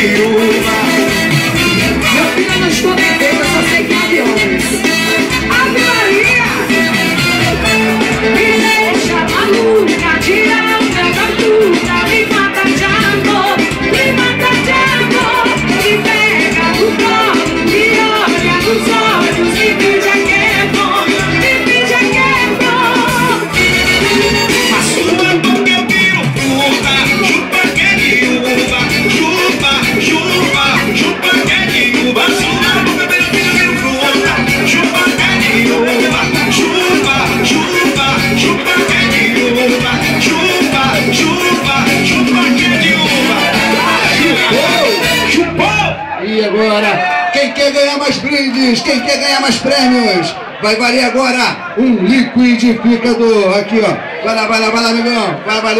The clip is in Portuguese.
de uva. Meu filho, eu não estou bebendo, eu só sei que é aviões. Ave Maria! Me deixa maluca, tira o meu da puta, me mata de amor, me mata de amor. Me pega no colo, me olha nos olhos, me finge que é bom, me finge que é bom. A sua boca eu viro fruta, chupa que é de uva, chupa, chupa, chupa que é de uva. A sua boca eu viro fruta, chupa que é de uva, chupa, chupa, chupa que é de uva, chupa, chupa, chupa que é de uva. Chupou, chupou! E agora, quem quer ganhar mais brindes? Quem quer ganhar mais prêmios? Vai valer agora um liquidificador. Aqui, ó. Vai lá, amigão. Vai valer.